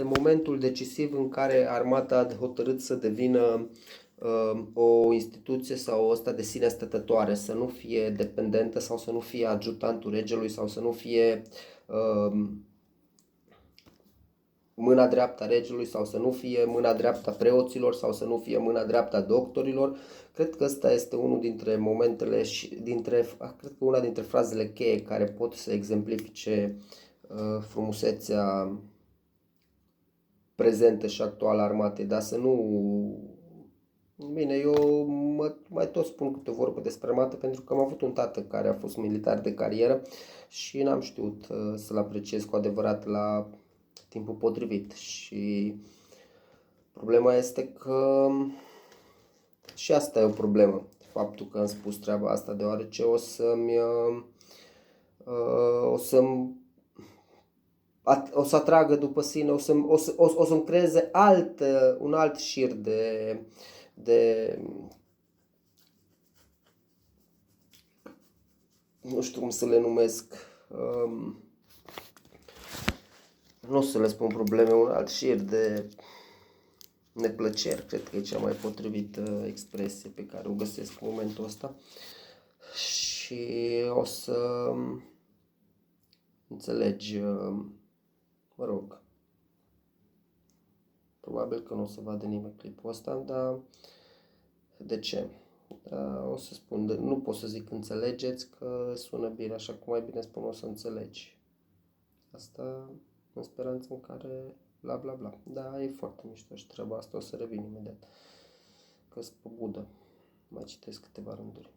este momentul decisiv în care armata a hotărât să devină o instituție sau o ăsta de sine stătătoare, să nu fie dependentă sau să nu fie adjutantul regelui sau să nu fie mâna dreaptă a regelui sau să nu fie mâna dreaptă a preoților sau să nu fie mâna dreaptă a doctorilor. Cred că ăsta este unul dintre momentele și cred că una dintre frazele cheie care pot să exemplifice frumusețea prezentă și actuală a armatei, dar să nu... Bine, eu mai tot spun câte o vorbă despre armată pentru că am avut un tată care a fost militar de carieră și n-am știut să-l apreciez cu adevărat la timpul potrivit. Și problema este că și asta e o problemă, faptul că am spus treaba asta, deoarece o să atragă după sine, o să-mi creeze un alt șir de nu știu cum să le numesc, nu o să le spun probleme, un alt șir de neplăceri, cred că e cea mai potrivită expresie pe care o găsesc în momentul ăsta. Și o să înțelegi, mă rog, probabil că nu o să vadă nimeni clipul ăsta, dar de ce? O să spun, nu pot să zic înțelegeți că sună bine, așa cum mai bine spun o să înțelegi. Asta în speranță în care bla bla bla. Da, e foarte mișto și treaba asta, o să revin imediat. Că-s pe budă. Mai citesc câteva rânduri.